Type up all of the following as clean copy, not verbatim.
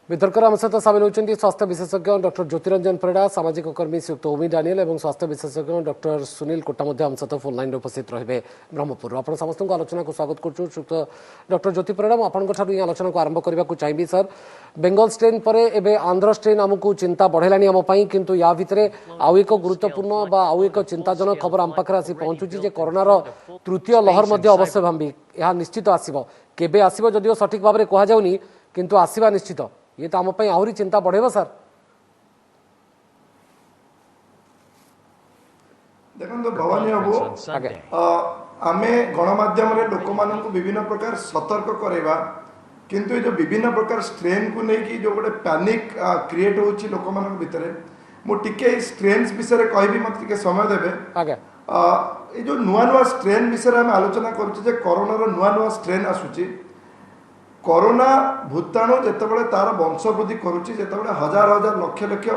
वितर्कर आम सहित सामिल होती स्वास्थ्य विशेषज्ञ डॉक्टर ज्योतिरंजन परिड़ा सामाजिक कर्मी श्रीयुक्त ओमी डानियल और स्वास्थ्य विशेषज्ञ डॉक्टर सुनील कोटा आम सहित फोन लाइन उपस्थित रहे ब्रह्मपुर आप समस्त आलोचना को स्वागत करुँ श्रीयुक्त डॉक्टर ज्योति परिड़ा मुझे आलोचना को आरंभ करने को चाहिए सर बेंगल स्ट्रेन पर एवं आंध्र स्ट्रेन आमको चिंता बढ़ेलानी आमपाई किंतु या भितर आउ एक गुरुत्वपूर्ण आउ एक चिंताजनक खबर आम पाखे आसी पहुंचुची जे कोरोनार तृतीय लहर अवश्य भावी यह निश्चित आसव केबे आसव जदिव सठिक भाव में कहुनी किंतु आसवा निश्चित ये तो आमपाई आहरी चिंता बढ़ेब सर देखो भवानी बाबू आमे गणमाध्यम लोक मान विभिन्न प्रकार सतर्क करवा किंतु ये जो विभिन्न प्रकार स्ट्रेन को लेकिन जो गोटे पैनिक क्रिएट होची लोक मान भितर मुझे स्ट्रेन्स विषय कहबी मत समय देवे ये जो नुआ नुआ स्ट्रेन विषय आम आलोचना करुचे कोरोना नुआ नुआ स्ट्रेन आसूची कोरोना भूताणु जितेबाला तार वंशवृद्धि करुच्ची जितेबाला हजार हजार लक्ष लक्ष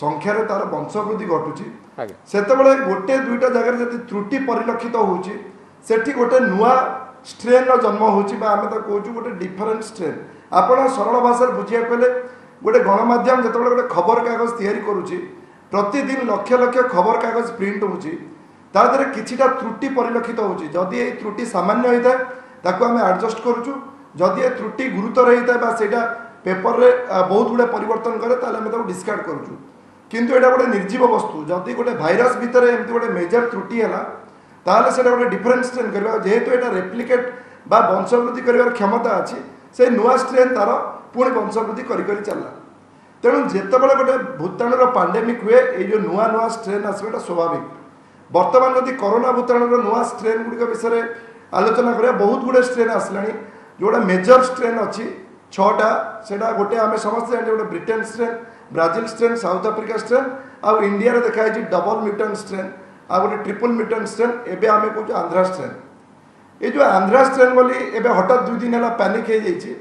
संख्यार तार वंशवृद्धि घटुची से गोटे दुईटा जगह जब त्रुटि परिलक्षित होची सेठी गोटे नुआ स्ट्रेन जन्म होची बा आमे तो कहूँ गोटे डिफरेंट स्ट्रेन आपण सरल भाषा बुझिया कहले गोटे गणमाध्यम जितेबाला गोटे खबर कागज तैयारी करुची प्रतिदिन लक्ष लक्ष खबर कागज प्रिंट होची तादरे किछिटा त्रुटि परिलक्षित होची जदि ये त्रुटि सामान्य होता है ताको आमे एडजस्ट करूछु जदि ये त्रुटि गुरुतर होता है सेटा पेपर रे बहुत गुड़े परिवर्तन करे ताले आमे ताको डिस्कार्ड करूछु किंतु एटा गोटे निर्जीव वस्तु जदि गोटे भाइरस भितर एमती गोटे मेजर त्रुटि है ताहले सेटा गोटे डिफरेंट स्ट्रेन करबा जेहेतु एटा रेप्लिकेट बा वंशवृद्धि करिवार क्षमता अछि से नुआ स्ट्रेन तार पुणी वंशवृद्धि करि करि चलला तेणु जेतेबेले गोटे भूताणुर पांडेमिक हुए ये जो नुआ नुआ स्ट्रेन आसबाटा स्वाभाविक वर्तमान जदि कोरोना भूताणुर नुआ स्ट्रेन गुड़िक विषय आलोचना करिया बहुत गुड़े स्ट्रेन आसलानी जोड़ा मेजर स्ट्रेन अच्छी छटा से गोटे आम समस्त जाने गोटे Britain strain Brazil strain south Africa strain आउ इंडिया रे देखाई डबल म्यूटेंट स्ट्रेन आ गोटे ट्रिपल म्यूटेंट स्ट्रेन एबे आमे कहूँ आंध्रा स्ट्रेन ये जो आंध्रा स्ट्रेन बोली एबे हठात 2 दिन है पैनिक हो जाइए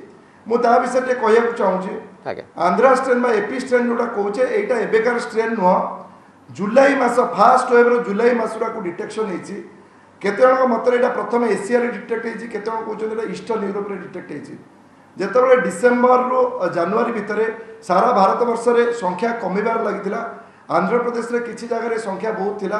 मुझे विषय कहूँ चाहूँगी आंध्रा स्ट्रेन बा एपी स्ट्रेन जोटा कहे यहाँ एबेकार स्ट्रेन नुह जुलाई मास फास्ट वेव जुलाई मसुरा को डिटेक्शन होती केते मत प्रथम एशिया डिटेक्ट होती केते कहते ईस्टर्न यूरोप डिटेक्ट होती जितेबाला डिसेम्बर रु जनवरी भितर सारा भारत वर्ष रे संख्या कमिबार लगी आंध्र प्रदेश रे किसी जगह संख्या बहुत थिला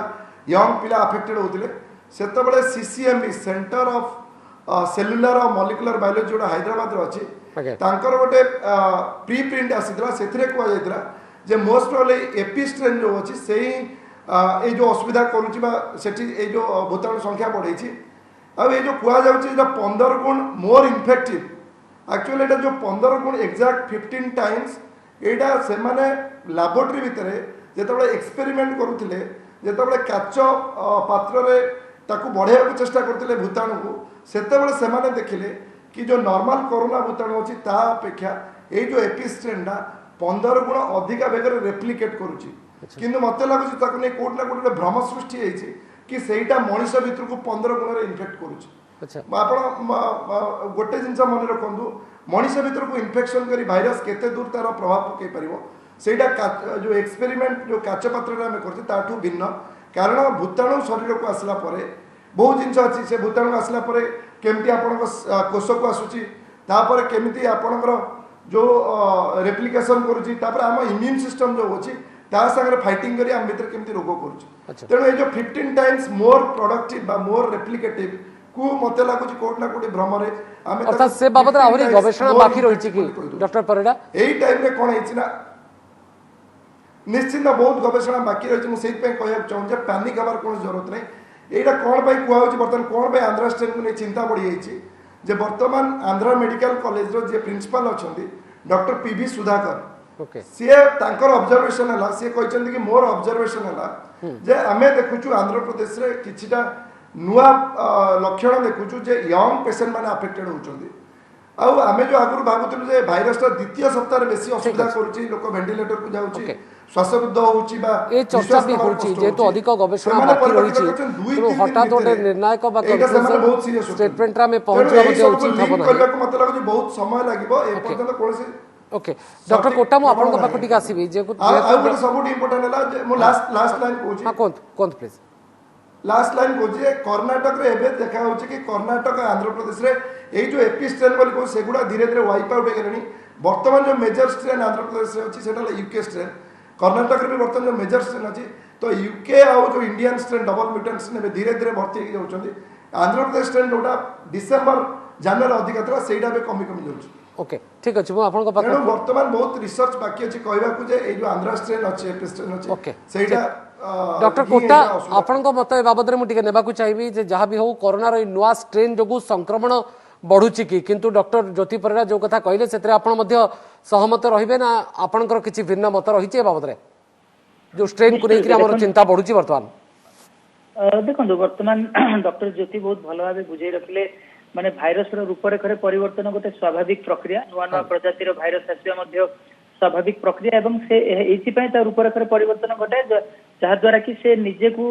यंग पिला अफेक्टेड होते से सीसीएमबी सेंटर ऑफ सेलुलर और मॉलिक्युलर बायोलॉजी जोड़ा हैदराबाद रे अच्छी तांकर गोटे प्री प्रिंट आसीला से कहुला जे मोस्ट प्रोबेबली एपी स्ट्रेन जो अच्छी से ही जो असुविधा करुँची जो भूताणु संख्या बढ़े आ जो कहुच्छे 15 गुण मोर इनफेक्टिव एक्चुअली एटा जो 15 गुण एक्जाक्ट 15 टाइम्स एटा से माने लैबोरेटरी भितर जेतेबेले एक्सपेरिमेंट करुथिले जेतेबेले काच पात्र रे ताकू बढ़ाया को चेष्टा करथिले भूताणु को सेतेबेले से माने देखिले कि जो नॉर्मल कोरोना भूताणु अछि ता अपेक्षा ए जो एपी स्ट्रेन 15 गुण अधिक बेगर रेप्लिकेट करुची किंतु मते लागुची ताकू नै कोट ना कोट भ्रम सृष्टि होईची कि सेटा मनुष्य भीतर को 15 गुण रे इन्फेक्ट करुची गोटे जिन मन रखु मनुष्य भीतर को इन्फेक्शन करी भाइरस केते दूर तार प्रभाव पकई पारिबो सेटा जो एक्सपेरिमेंट जो काच पात्र आम करछे भिन्न कारण भूताणु शरीर को आसला परे बहुत जिन अच्छी से भूताणु आसला परे केमती आपण कोष को आसुची तापर केमिति आपणकर जो रेप्लिकेशन करुची तापर आम इम्यून सिस्टम जो अछि ता संगे फाइटिंग करी आम भीतर केमती रोग करुची तेणु ये जो 15 टाइम्स मोर प्रोडक्टिव बा मोर रेप्लिकेटिव को मते लागुची कोट ना कोटी भ्रम रे आमे अर्थात से बाबत आवरी गवेषणा बाकी रहिछि कि डॉक्टर परिड़ा एई टाइम रे कोन हिछि ना निश्चित बहुत गवेषणा बाकी रहिछि मु सेहि पे कहया चाहू जे पैनिक हबार कोन जरूरत नै एटा कोन भाई कुआ होछि बर्तन कोन भाई आंध्रा स्ट्रेन को नै चिंता बढ़ी जाइछि जे वर्तमान आंध्रा मेडिकल कॉलेज रो जे प्रिंसिपल अछंती डॉक्टर पीवी सुधाकर ओके सी तांकर ऑब्जर्वेशन हला सी कहचंती कि मोर ऑब्जर्वेशन हला जे आमे देखुछु आंध्र प्रदेश रे किछिटा नुआ लक्षण देखुछु जे यंग पेशेंट माने अफेक्टेड होउछंती आउ आमे जो आगुर भाबुतलु जे भाइरस ता द्वितीय सप्ताह रे बेसी असुविधा करूची लोक वेंटिलेटर को जाउची श्वासरुद्ध होउची बा ए चर्चा भी होउची जेतु अधिक गवेषणा बाकी रहिछि तो हठात ओटे निर्णायक बा स्टेटमेंट रा में पहुंचवा मध्ये उचित हबो ना मतलब लागु बहुत समय लागिबो ए पर्यंत कोनसे ओके डॉक्टर कोटा मु आपन को पाकटी आसीबी जे सबुट इंपोर्टेंट हला जे मु लास्ट लाइन कहूची हां कोन प्लीज लास्ट लाइन कहूँ कर्णाटक रे एबे देखा कि कर्णाटक आंध्र प्रदेश रे यही जो एपी स्ट्रेन बोली सेगुड़ा धीरे धीरे वाइप आउट हो बर्तमान जो मेजर स्ट्रेन आंध्र प्रदेश अच्छी से यूके स्ट्रेन कर्णाटक भी बर्तमान जो मेजर स्ट्रेन अच्छी तो यूके आउ जो Indian strain double mutant strain धीरे धीरे भर्ती होती आंध्र प्रदेश स्ट्रेन जोटा डिसेम्बर जनवरी अधिक था ସେଇଟା भी कमी कमी जाऊँ ओके ठीक अच्छे मुझे तेणु बर्तमान बहुत रिसर्च बाकी अच्छी कहवाक जो आंध्र स्ट्रेन अच्छी एपी स्ट्रेन अच्छी ओके ସେଇଟା डॉक्टर कोटा आपण मत ए बाबद मुझे नेबाक चाहिए जे जहाँ भी हो कोरोना नुआ स्ट्रेन जो संक्रमण बढ़ुची कि किंतु डॉक्टर ज्योति परिड़ा जो कथा कहले से सहमत रहिबे ना आपणकर किछि भिन्न मत रही बाबद जो स्ट्रेन को लेकर चिंता बढ़ुची बर्तमान देखो बर्तमान डॉक्टर ज्योति बहुत भल भाव बुझे रखिले माने भाइरस रूपरेखा परिवर्तन गोटे स्वाभाविक प्रक्रिया नुआ नुआ प्रजातिर भाइरस आसवा स्वाभाविक प्रक्रिया एवं से एइथिपाई रूपरेखा परिवर्तन घटे जहा द्वारा कि से निजे को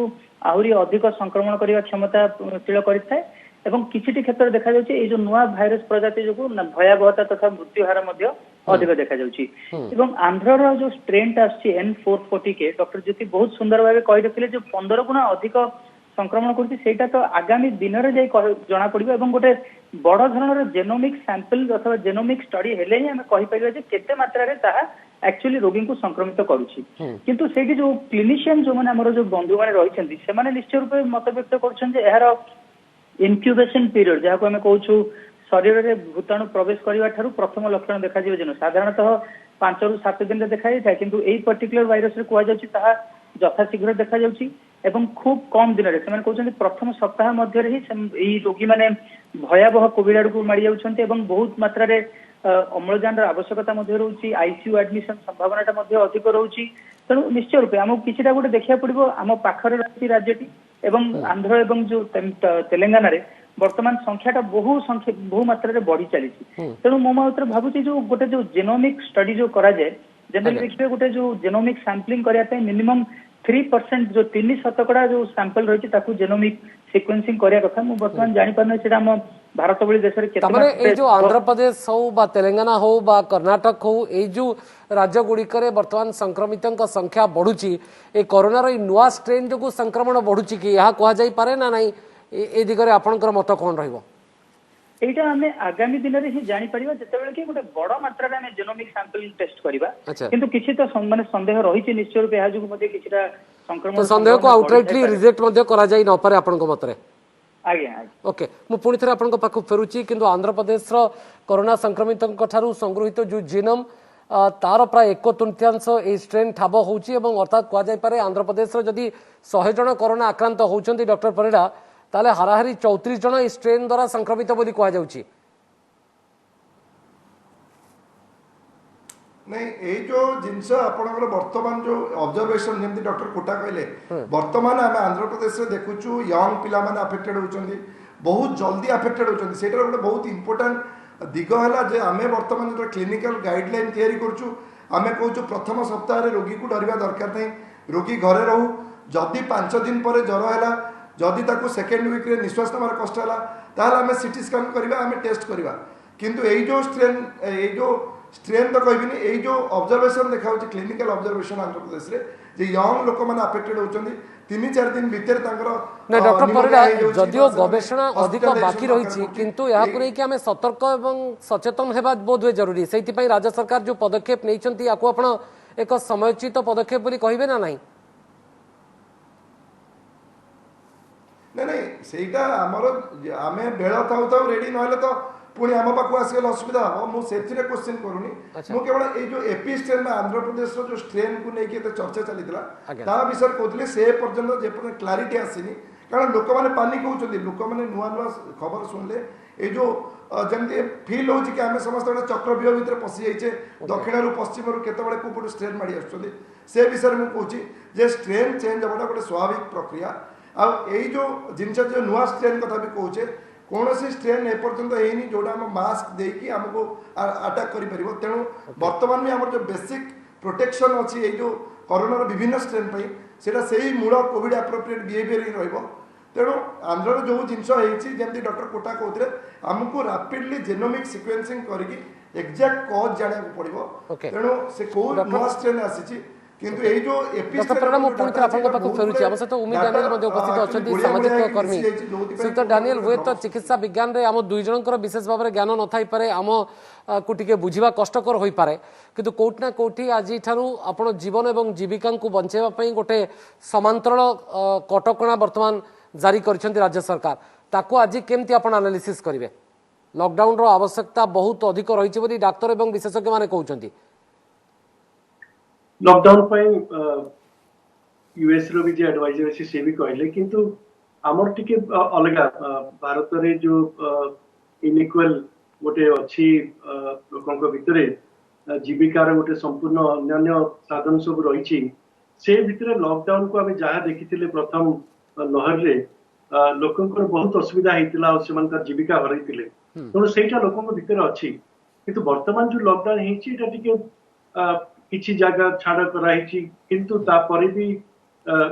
आहरी अधिक संक्रमण करने क्षमताशील करें एवं किसी क्षेत्र देखा जाए जो नुआ भाइरस प्रजाति जो भयावहता तथा मृत्यु हार अधिक देखा जाए आंध्र जो स्ट्रेन N440 के डॉक्टर ज्योति बहुत सुंदर भाव कही रखिले जो 15 गुणा अधिक संक्रमण करता तो आगामी दिन में जाए जना पड़ो गोटे बड़ धरण जेनोमिक सैंपल अथवा जेनोमिक स्टडी हेले ही आम कहीपर केते मात्रा एक्चुअली रोगी को संक्रमित करुच्ची किंतु से जो क्लिनिशियन जो मैंने आमर जो बंधु मैंने रही से निश्चय रूप मत व्यक्त कर इनक्यूबेशन पीरियड जहाँ को आम कहूँ शरीर में भूताणु प्रवेश करने प्रथम लक्षण देखा दिन साधारणतः 5 ରୁ 7 दिन में देखा जाए कि यही पर्टिकुलर वायरस कहुच्छा यथाशीघ्र देखा एवं खूब कम दिन में कहते प्रथम सप्ताह मध्य ही रोगी मैंने भयावह कोविड आड़ को मारी जाऊँच बहुत मात्रा अम्लजान आवश्यकता रोचे आईसीयू एडमिशन संभावना अधिक रोचे तेणु निश्चय रूपे आमको किसी गोटे देखा पड़ो आम पाखर रही राज्यटी एवं आंध्र एवं जो तेलंगाना रे वर्तमान संख्याटा बहु मात्रा बढ़ी चली तेणु मो मत भावुँ जो गोटे जो जेनोमिक स्टडी जो करा जाए जनरली देखिए गोटे जो जेनोमिक सैंपलिंग करने मिनिमम 3% जो 3% जो सैंपल रही जेनोमिक सिक्वेंसिंग करिया कथा मु वर्तमान जानि परने सेटा हम भारत बळी देश रे केतना ए जो आंध्र प्रदेश हो बा तेलंगाना हो बा कर्नाटक हो ए जो राज्य गुडी करे वर्तमान संक्रमितन का संख्या बढ़ुची ए कोरोना रो नुवा स्ट्रेन जो संक्रमण बढ़ुची कि यहा कहा जाई पारे ना नहीं ए दिगरे आपनकर मत कोन रहइबो एटा हमें आगामी दिन रे ही जानि परिबा जते बेले कि गोटे बड़ मात्रा रे हमें जेनोमिक सैंपल टेस्ट करबा किंतु किछि तो माने संदेह रही छि निश्चय रूप या जो मध्ये किछिटा संक्रमण तो संदेह को आउटराइटली रिजेक्ट मध्ये करा जाई न पारे आपनको मतरे आज्ञा ओके मु पुणी थे आपनको पाखु फेरुची किंतु आंध्र प्रदेश रो कोरोना संक्रमितन ठारू संग्रहित जो जीनोम तार प्राय 1/3 ए स्ट्रेन ठाब होउची एवं अर्थात कह जाय पारे आंध्र प्रदेश रो जदी 100 जन कोरोना आक्रांत होउचंती डॉक्टर परिड़ा ताले हाराहारी 34 जन ए स्ट्रेन द्वारा संक्रमित बोली कह जाउची नहीं ये जो जिनस आपनकर वर्तमान जो ऑब्जर्वेशन जेमती डॉक्टर कोटा कहले वर्तमान आम आंध्र प्रदेश रे देखुचु यंग पिला माने अफेक्टेड होचंदी बहुत जल्दी अफेक्टेड होचंदी सेटा गोटे बहुत इंपोर्टेंट दिग है जे आमे वर्तमान जो क्लिनिकल गाइडलाइन तैयारी करछु आमे कहूछु प्रथम सप्ताह रे रोगी को डरबा दरकार नहीं रोगी घरे रहू जदि 5 दिन पर ज्वर हैला जदि ताकू सेकेंड वीक रे निश्वास नबार कष्ट हैला ताहले आमे सीटी स्कैन करबा आमे टेस्ट करबा किंतु एई जो स्ट्रेन तो कहबिनी यही जो ऑब्जर्वेशन देखा क्लिनिकल ऑब्जर्वेशन आंध्र प्रदेश रे जे यंग लोक माने अफेक्टेड होचंदी 3-4 दिन भीतर तांकर ना डॉक्टर परिड़ा जदियो गवेषणा अधिक बाकी रही किंतु या को कि हमें सतर्क एवं सचेतन हेबा बहुत हुए जरूरी सेति पई राज्य सरकार जो पदक्षेप नैचंती याको आपण एक समयोचित पदक्षेप बोली कहिबे ना नहीं नहीं सेटा हमर आमे बेला थाउ थाउ रेडी नहले तो पुणी आम पाक आसगले असुविधा हम मुझे क्वेश्चन करूनी मु केवल ये जो एपी स्ट्रेन में आंध्र प्रदेश जो स्ट्रेन को लेकिन चर्चा चली विषय कहते से पर्यटन जे क्लारिटी आसीनी कारण लोक मैंने पानिक होती लोक मैंने नुआ नुआ खबर शुणिले ये जो जमी फिल हो आम समस्त गोटे चक्रव्यूह भितर पशि जाइए दक्षिण पश्चिम केतबे कोपटे स्ट्रेन माड़ी आसुँच से विषय में कहूँ जे स्ट्रेन चेंज हवाटा गोटे स्वाभाविक प्रक्रिया आई जो जिनस जो नुआ स्ट्रेन कथा भी कहे कौन सी स्ट्रेन एपर्यंत होनी जोटा आम मास्क देकी आमको अटैक कर तेणु बर्तमान भी आम जो बेसिक प्रोटेक्शन अच्छी ये जो कोरोना विभिन्न स्ट्रेन से ही मूल कोविड एप्रोप्रिएट बिहेवियर ही रेणु आंध्र जो जिनस जमी डॉक्टर कोटा कहते आमको रैपिडली जेनोमिक सिक्वेंसिंग करके एक्जाक्ट कज जाना पड़ो तेणु से कौ नुआ स्ट्रेन आसी କିନ୍ତୁ ଏଇ ଯୋଉ डॉक्टर परिणा मु पुणी आपन पाखु फेरुछि हम सहित उमी डानियल मध्ये उपस्थित अछंती सामाजिक कर्मी श्रीयुक्त डानियल हुए तो चिकित्सा विज्ञान रे हम दुई जनकर विशेष भाव में ज्ञान न थाई पारे आम को टिके बुझिबा कष्टकर होई पारे किंतु कोठी ना कोठी आज ठारू आपण जीवन एवं जीविका को बंचेबा पई गोटे समांतरण कटकणा वर्तमान जारी करछंती राज्य सरकार ताको आज केमती आपण एनालिसिस करिवे लॉकडाउन रो आवश्यकता बहुत अधिक रही बोली डाक्तर एवं विशेषज्ञ माने कहउछंती लॉकडाउन यूएस रो भी जे एडवाइजर अछि से भी कहले किंतु हमर टिके अलगा भारत रे जो इनइक्वल गोटे अछि लोकन को भितरे जीविकार गोटे संपूर्ण अन्य साधन सब रही से भितरे लॉकडाउन को आम जहाँ देखी प्रथम लहर रे लोकन को बहुत असुविधा होता और से जीविका हरई तेणु सेटा लोकन भितर अच्छी किंतु वर्तमान जो लॉकडाउन है किसी जगह छाड़ कराई किंतु तापर भी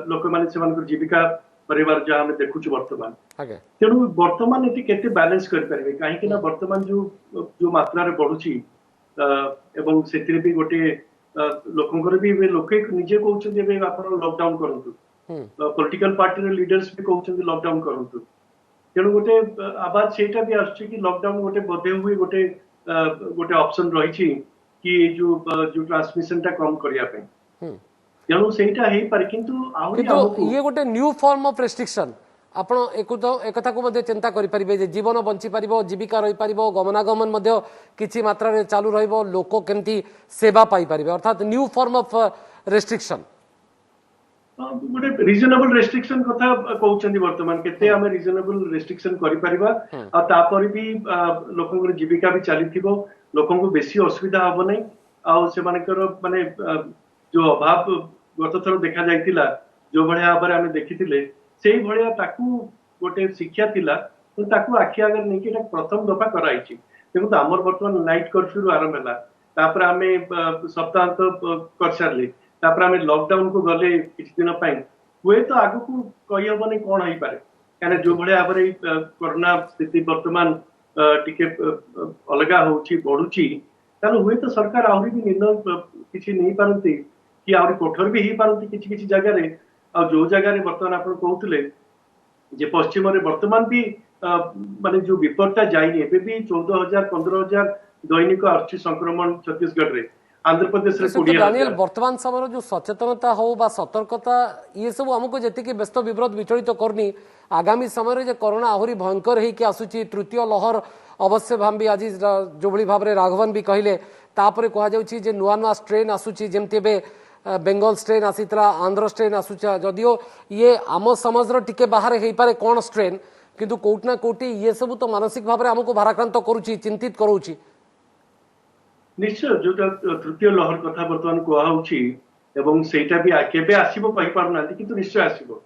लोक मैंने जीविका परिवार जहाँ आम देखु वर्तमान तेणु वर्तमान ये केते बैलेंस करें कहीं वर्तमान जो जो मात्रा बढ़ुची एवं से भी गोटे लोकंकर भी लोके निजे कहते लॉकडाउन करूँ पॉलिटिकल पार्टी लीडर्स भी कहते लॉकडाउन करूँ तेणु गोटे आवाज सेटा भी आसुची कि लॉकडाउन गोटे बोधे हुए गोटे गोटे ऑप्शन रही कि जो जो ट्रांसमिशन टा कम करिया पे तेणु सेटा हे पर किंतु ये गोटे न्यू फॉर्म ऑफ रेस्ट्रिक्शन आपण एक कथा को मध्ये चिंता करि परिबे जे जीवन बंची परिबो जीविका रही परिबो गमनागमन मध्ये किछि मात्रा रे चालू रहइबो लोक केमती सेवा पाई परिबे अर्थात न्यू फॉर्म ऑफ रेस्ट्रिक्शन गोटे रिजनेबल रेस्ट्रिक्शन कथा कहउछन्ती वर्तमान केते हम रिजनेबल रेस्ट्रिक्शन करि परिबा आ तापर भी लोकन जीविका भी चलीथिबो लोकन को बेसी असुविधा हबो नै आ से मानकर माने जो अभाव गत थर देखा जाइतिला जो भलिया भाबरे हम देखिथिले सेही भलिया ताकू गोटे शिक्षा थिला तो ताकू आखि आगर नै कि एटा प्रथम दफा कराइछि देखो तो हमर वर्तमान नाइट कर्फ्यू आरंभ होला तापर हमें सप्ताहांत कर सारले तापर हमें लॉकडाउन को गले किछ दिन पई हुए तो आगु को कहि हबनी कोन होई पारे काने जो भलिया भाबरे कोरोना स्थिति वर्तमान टिके अलगा होची बढ़ुची तालो हुए तो सरकार आहुरी भी निर्णय किछि नहीं पारंती कि आहुरी कठोर भी ही पारंती किछि किछि जगह रे आ जो जगह रे वर्तमान आपण कहउतले जे पश्चिम रे वर्तमान भी माने जो विपदता जाइनी एबे भी 14000 15000 दैनिक आर्ची संक्रमण छत्तीसगढ़ रे आंध्र प्रदेश रे 20000 वर्तमान समय जो सचेतनता हो बा सतर्कता ये सब हमको जेतिकी व्यस्त विव्रत विचलित करनी आगामी समय जे कोरोना आहुरी भयंकर है कि आसुची तृतीय लहर अवश्य भावी आज जो भली भाव में राघवन भी कहले तापर कह जाउची जे नुआ नुआ स्ट्रेन आसुची जेमती बे बेंगल स्ट्रेन आसीतला आंध्र स्ट्रेन आसुचा जदियो ये आम समझर टिके बाहर हे पारे कोन स्ट्रेन किंतु कोटना कोटी ये सब तो मानसिक भाव में हमको भाराक्रांत करूची चिंतित करूची निश्चय जो तृतीय लहर कथा वर्तमान कहउची एवं सेटा भी केबे आसीबो कहि पारना किंतु निश्चय आसीबो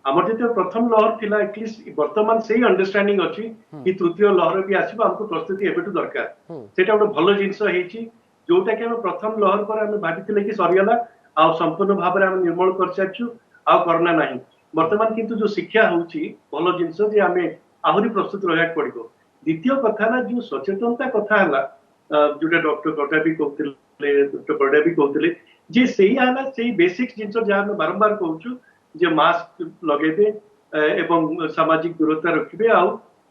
हमर जते प्रथम लहर थिला एटलिस्ट वर्तमान सेही अंडरस्टैंडिंग अछि कि तृतीय लहर भी आसीबो हमको प्रस्तुति एबेटु दरकार सेटा गोटे भलो जिंस हेची जोटा कि हम प्रथम लहर पर हम भाबिथिले कि सरियाला आ संपूर्ण भाव में हम निर्मूल कर सारछु आ करना नहीं वर्तमान किंतु जो शिक्षा होची भलो जिंस जे हमें आहुरी प्रस्तुत रहया पड़िबो द्वितीय कथा ना जो सचेतनता कथा हला जोटा डॉक्टर कोटा भी कहते डॉक्टर बड़ा भी कहते जे सही है से बेसिक जिन जहाँ हम बारंबार कहूँ जे मास्क लगेबे एवं सामाजिक दूरता रखिबे आ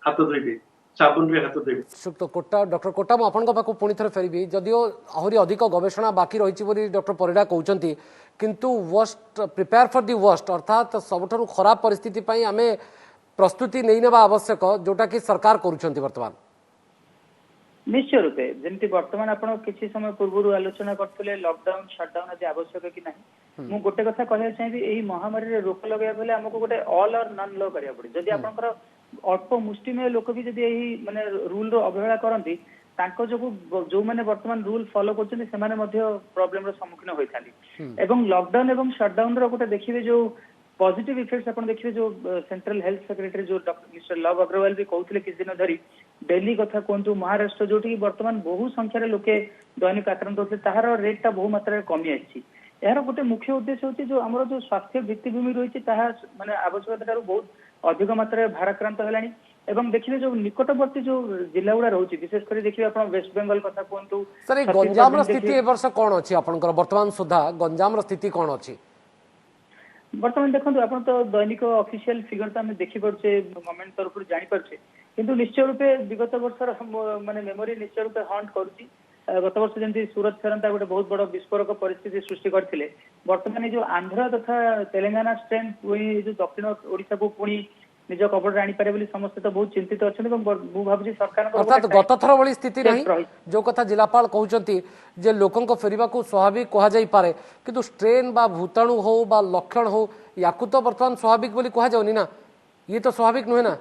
हाथ धोइबे साबुन रे हाथ धोइबे सुप्त कोटा डॉक्टर कोटा मु आपन पाखु पुणी थरे फेरिबी जदियो आहुरी अधिक गवेषणा बाकी रहिछि बोली डॉक्टर परिडा कहउचंती किंतु worst prepare for the worst अर्थात सबठारु खराब परिस्थिति पई हमें प्रस्तुति नहीं नेबा आवश्यक जोटा कि सरकार करूछंती वर्तमान निश्चय रूपे जमती वर्तमान आपण किसी समय पूर्व आलोचना करते लॉकडाउन शटडाउन आज आवश्यक कि नहीं मु गोटे कथा कहना चाहिए यही महामारी रे रोक लगे बेले हमको गोटे ऑल और नन लो करिया पड़े जदि आपनकर अल्प मुष्टिमेय लोक भी जदि यही माने रूल रो अवहेला करंती तांको जो माने वर्तमान रूल फॉलो करछन से माने मध्य प्रॉब्लम रो सम्मुखीन होई थाली एवं लॉकडाउन एवं शटडाउन रो गोटे देखिबे जो पॉजिटिव इफेक्ट्स अपन देखिए जो सेंट्रल हेल्थ सेक्रेटरी जो डॉक्टर मिस्टर लव अग्रवाल भी कहते किसी दिन धरी दिल्ली कथा कहतु महाराष्ट्र जो वर्तमान बहु संख्यार लोके दैनिक आक्रांत होते तार रेटा बहु मात्रा कमी आछि यार गोटे मुख्य उद्देश्य होची जो हमरो जो स्वास्थ्य भित्तिभूमि रही माने आवश्यकता बहुत अधिक मात्रा भाराक्रांत हेलानी एवं देखिए जो निकटवर्ती जो जिला गुड़ा रोचे विशेषकर देखिए आप वेस्ट बेंगल कथा कहतु सर ये गंजाम स्थिति ए वर्ष कौन अच्छी आपनकर वर्तमान सुधा गंजाम स्थिति कौन अच्छी बर्तमान देखो आप तो दैनिक ऑफिशियल फिगर तो आम देखी पारे गवर्नमेंट तरफ जानी पारे किंतु निश्चय रूपे विगत वर्षर माने मेमोरी निश्चय रूपे हंट करुच्ची गत वर्ष जमी सूरत फेरंता गोटे बहुत बड़ विस्फोरक परिस्थिति सृष्टि करते बर्तमान जो आंध्र तथा तेलंगाना स्ट्रेन पुणी जो दक्षिण ओडिशा को पुणी निज कबड़ आनीपारे बोली समस्ते तो बहुत चिंतित अच्छा भावी सरकार अर्थात गत थर भली स्थिति नहीं जो कथा जिलापाल कहते जे लोकों फेरवा को स्वाभाविक कह जाई पारे किंतु स्ट्रेन बा भूताणु हो बा लक्षण हो याकू तो वर्तमान स्वाभाविक बोली कह जाउनी ना ये तो स्वाभाविक नुहे ना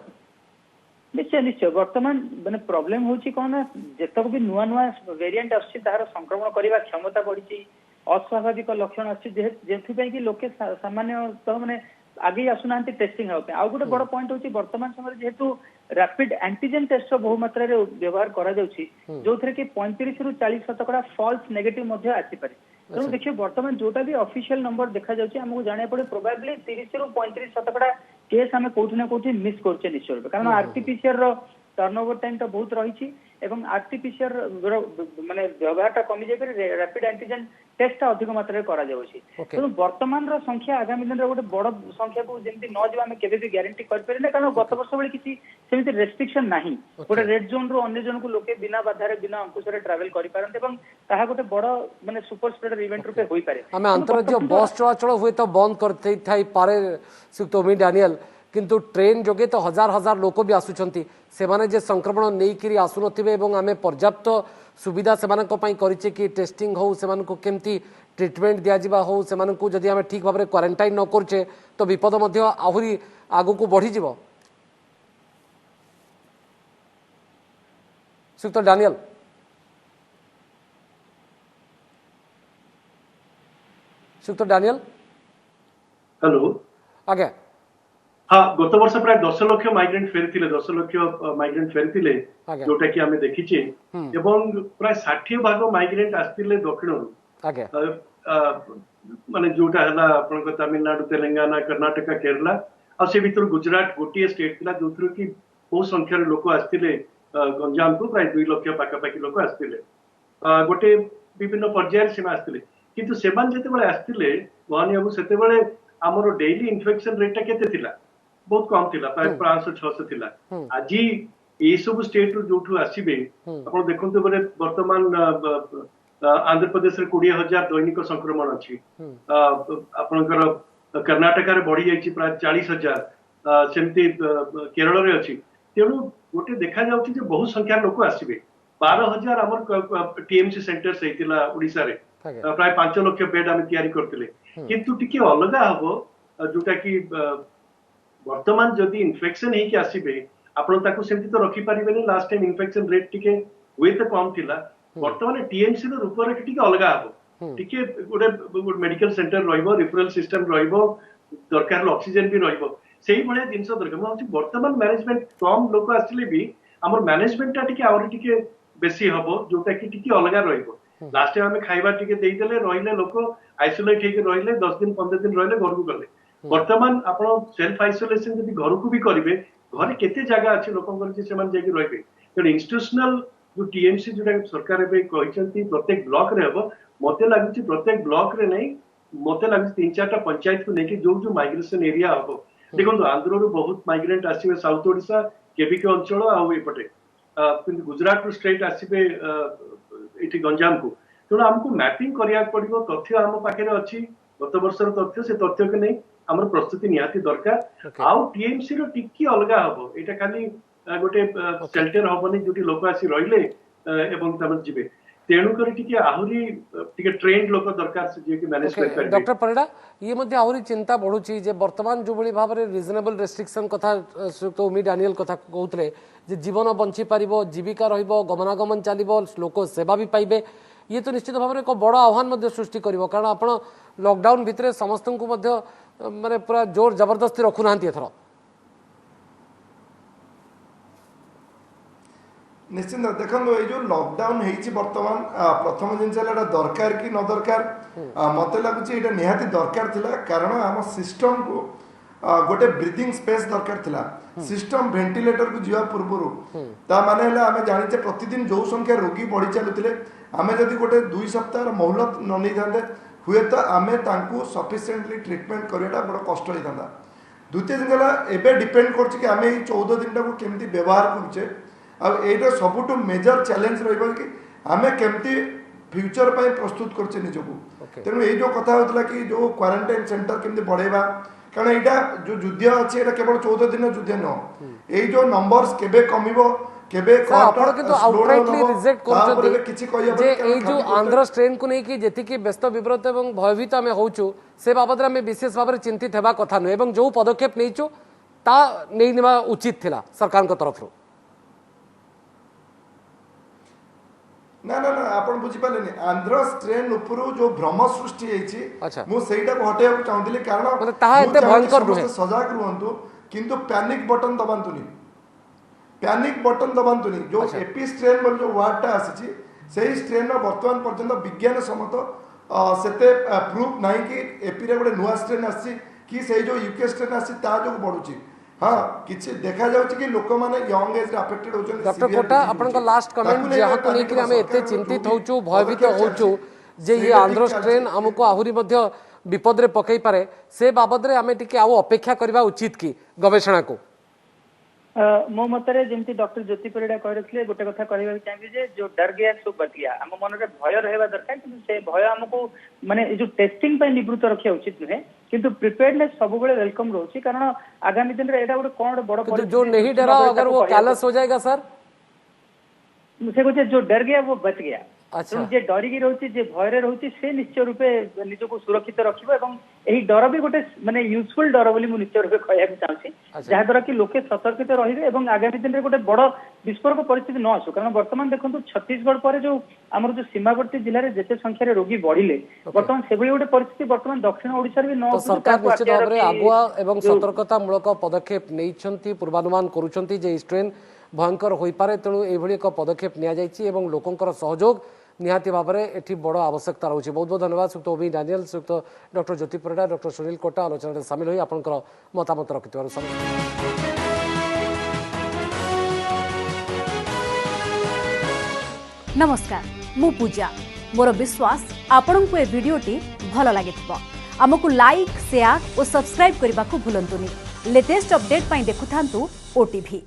निश्चय निश्चय वर्तमान माने प्रॉब्लम होची कौन जेतक भी नुआ नुआ वेरिएंट आछि तार संक्रमण करबा क्षमता बढ़ी अस्वाभाविक लक्षण आछि जेथि कि लोके सामान्यतः माने आगे आसुना टेस्टिंग आ गोटे बड़ पॉइंट होची वर्तमान समय जेहेतु रैपिड एंटीजन टेस्ट बहु मात्रा रे व्यवहार करा जाउछि जो थरे कि 35 रु 40% फॉल्स नेगेटिव मध्ये आछि पारे तेणु देखिए वर्तमान जोटा भी ऑफिशियल नंबर देखा जाउछि हमको जाने पड़े प्रोबेबली 30 रु 35% केस आम कोठी ना कोठी मिस करछे निश्चय रूपे कारण आरटीपीसीआर रो टर्नओवर टाइम तो बहुत रही एवं आरटीपीसीआर माने व्यवहार कमी जाए रैपिड एंटीजन टेस्ट अधिक मात्रा करा जाउछि तेणु वर्तमान रो संख्या आगामी दिन रो गोटे बड़ संख्या को जेमति न जब आम केबे भी गारंटी कर परिना कारण गत वर्ष बेले किसी सेमिति रेस्ट्रिक्शन नाही गोटे रेड जोन रो अन्य जोन को लोके बिना बाधारे बिना अंकुशरे ट्रैवल करि पारन्ते एवं ताहा गोटे बड़ माने सुपर स्प्रेडर इवेंट रूपे होई पारे आमे अंतर्राज्य बस चलाचल हुए तो बंद करते थाई पारे सुतोमी डैनियल किंतु ट्रेन जोगे तो हजार हजार लोक भी आसुचंती से माने जे संक्रमण नहीं करी आसु नथिबे एवं आमे पर्याप्त सुविधा से मानक पई करिचे कि टेस्टिंग हो से मानक केमती ट्रीटमेंट दिया जिबा हो से मानक जदि आमे ठीक भाबरे क्वारंटाइन न करचे तो विपद मध्य आहुरी आगु को बढ़ी जिवो सुक्त डैनियल हेलो आगे हाँ गत वर्ष प्राय 10 लाख माइग्रेंट फेरी 10 लाख माइग्रेंट फेरी जोटा कि आमे देखिचे एवं प्राय 60 भाग माइग्रेंट आस्तिले दक्षिण माने जोटा हला आपन तमिलनाडु तेलंगाना कर्नाटक केरला आ से भीतर गुजरात गोटे स्टेट थिला जोथरो कि बहुत संख्या रे लोक आस्तिले गंजाम को प्राय 2 लाख पाखापाखि लोक आस्तिले गोटे विभिन्न पर्यायर से आस्तिले किंतु सेमान जते बेले आस्तिले वहानी बाबू सेते बेले हमरो डेली इन्फेक्शन रेट टा केते थिला बहुत कम थिला प्राय 500-600 थिला आज ए सब स्टेट जो आसबे आप देखते बोले बर्तमान आंध्र प्रदेश 20,000 दैनिक संक्रमण अच्छी आपणकर कर्नाटक बढ़ी जाइए प्राय 40,000 सेमती केरल रे अच्छी तेणु गोटे देखा जाउछि जे बहुत संख्या लोक आसबे 12,000 आमर टीएमसी सेंटर्स हेतिला ओडिसा रे प्राय 5 लाख बेड आम तैयारी करथिले किंतु टिके अलगा हबो जोटा कि वर्तमान जदि इन्फेक्शन हेकि आसबे आपण ताको सेमती तो रखि परिबेनी लास्ट टाइम इन्फेक्शन रेट टिके हुए तो कम थिला वर्तमान टीएमसी रो रूपरेखा टिके अलगा हबो टिके गोटे मेडिकल सेंटर रहइबो रिफरल सिस्टम रहइबो दरकार ऑक्सीजन भी रहइबो सेही भले जिंस दरकार म वर्तमान मैनेजमेंट कम लोक आसिले भी हमर मैनेजमेंट टा टिके और टिके बेसी हबो जोटा कि टिके अलगा रहइबो लास्ट टाइम हमें खाइबा टिके देई देले रहिले लोक आइसोलेट हेके रहिले 10 दिन 15 दिन रहिले घर को गले वर्तमान आपण सेल्फ आइसोलेशन जदि घर को भी करिवे घरे केते जगह अछि लोकन जे सेमान जेकी रहबे त इंस्टीट्यूशनल जो टीएमसी जोटा सरकार एबे कहिसंती प्रत्येक ब्लॉक रे हबो मते लागुची प्रत्येक ब्लॉक रे नै मते लागुची 3-4टा पंचायत को लेके जो माइग्रेशन एरिया हबो देखो आंध्र रो बहुत माइग्रेंट आसीबे साउथ ओडिसा केबीके अंचल आ एपटे किंतु गुजरात रो स्टेट आसीबे इठी गंजाम को तेणु हमको मैपिंग करिया पड़िबो तथ्य हम पाखे अच्छी गत वर्षर तथ्य से तथ्य के नहीं हमर प्रस्तुति निहाती दरकार आउ टीएमसी रो टिकी अलगा हबो एटा खाली गोटे शेल्टर हबनी जोटी लोक आसी रहिले एवं तमन जिबे तेणु करी टिके आहुरी टिके ट्रेंड लोक दरकार से जे कि मैनेज कर पारे डॉक्टर परिडा ये मध्ये आहुरी चिंता बढ़ुची जे वर्तमान जो बड़ी भाव रे रिजनेबल रेस्ट्रिक्शन कथा तो मी डैनियल कथा कहउतले जे जीवन बंची पारिबो जीविका रहिबो गमनागमन चलिबो लोक सेवा भी पाइबे ये तो निश्चित भाव एक बड़ आह्वान मध्य सृष्टि करिवो कारण आपण लॉकडाउन भितरे समस्त को मध्य माने पूरा जोर जबरदस्ती रखु नांती एथरो निश्चिंत देखो ये जो लॉकडाउन होती बर्तमान प्रथम जिन दरकार कि न दरकार मत लगुच ये निहाती दरकार थिला कारण आम सिस्टम को गोटे ब्रीथिंग स्पेस दरकार थिला सिस्टम वेंटिलेटर को जीवा पूर्व ता माने हला आमे जानिते प्रतिदिन जो संख्या रोगी बढ़ी चलुतिले आमे जदि गोटे 2 सप्ताह मोहलत न नै थांदे हुए तो आमे तांकू सफिशिएंटली ट्रीटमेंट करियाटा बड़ कष्ट होई थांदा। द्वितीय जिनला एबे डिपेंड करछि कि आमे 14 दिन को केमती व्यवहार करछे आ एटा सबुटु मेजर चैलेंज रहइबो कि आमे केमती फ्यूचर पाई प्रस्तुत करछे निजको तेनु ए जो कथा होतला कि जो क्वारंटाइन सेंटर केमती बढ़ेबा कारण एटा जो युद्ध अछि एटा केवल 14 दिन युद्ध न ए जो नंबर्स केबे कमिबो केबे आपण के तो आउटराइटली रिजेक्ट करछथि किछि कहिया जे ए जो आंध्र स्ट्रेन को नै कि जेति कि व्यस्त विब्रत एवं भयभीत हमें होछु से बाबत रे हमें विशेष भाव चिंतित हेबा कथा न एवं जो पदक्षेप नैछु ता नै निबा उचित थिला सरकार को तरफ रो ना ना ना आपण बुझी पालेनी आंध्र स्ट्रेन उपरु जो भ्रम सृष्टि हेछि मु सेइटा को हटेया चाहूतिली कारण मतलब ताहा एते भयंकर नुहे सजाग रुहंतु किंतु पैनिक बटन दबांतुनी पैनिक बटन दबांतुनी जो एपी स्ट्रेन बोल जो वार्डटा आसीछि सेही स्ट्रेन रो वर्तमान पर्यंत विज्ञान सम्मत सेते प्रूफ नाही कि एपी रे गोटे नुआ स्ट्रेन आसी कि सेही जो यूके स्ट्रेन आसी ता जो बढ़ुछि हाँ किछि देखा जाउछि कि लोक माने यंग एज रे अफेक्टेड होछन। डॉक्टर कोटा आपन का लास्ट कमेंट जहां को नै कि हमें एते चिंतित होछु भयभीत होछु जे ये आंध्र स्ट्रेन हमको आहुरी मध्य विपद रे पकई पारे से बाबद रे हमें टिके आउ अपेक्षा करबा उचित की गवेषणा को मो मतरे जेमती डॉक्टर ज्योति परिडा कहि रखले गोटे कथा कहबा चाहिए जे जो डर गया सो बच गया हम मन रे भय रहबा दरकार कि से भय हमको माने जो टेस्टिंग पे निवृत्त रखिया उचित नुहे किंतु प्रिपेयर्डनेस सब बेले वेलकम रहउची कारण आगामी दिन रे एटा गोटे कोन बड़ जो नहीं डरा अगर वो कैलस हो जाएगा सर मुझे कुछ जो डर गया वो बच गया अच्छा जे डरिकी रहउची जे भय रे रहउची से निश्चय रूपे निज को सुरक्षित रखिबो एवं एही डर भी गोटे माने यूजफुल डर बोली मु निश्चय रूपे कहया चाहूची जहा द्वारा कि लोके सतर्कित रहिबे एवं आगामी दिन रे गोटे बड़ विस्फोरक परिस्थिति न आसु कारण वर्तमान देखंतु छत्तीसगढ़ पर जो हमर जो सीमावर्ती जिल्ला रे जेते संख्या रे रोगी बढ़िले वर्तमान सेबली गोटे परिस्थिति वर्तमान दक्षिण ओडिसा रे भी न सरकार निश्चित भाव रे आगुआ एवं सतर्कता मूलक पदक्षेप नैछंती पूर्वानुमान करूछंती जे स्ट्रेन भयंकर होई पारे तेणु एभली एक पदक्षेप निया जायछि एवं लोकंकर सहयोग निहाती भाव में एठी बड़ आवश्यकता रही। बहुत बहुत धन्यवाद सुक्त ओबी डानियल सुक्त डॉक्टर ज्योति परिडा डॉक्टर सुनील कोटा आलोचना में सामिल हुई आपंकर मतामत रखिथिबारु नमस्कार मु पूजा मोर विश्वास आपण को ए वीडियोटी भल लागिथिबो हमकु लाइक शेयर और सब्सक्राइब करने को भूलंतुनी लेटेस्ट अपडेट पाई देखुथांतु ओटीवी।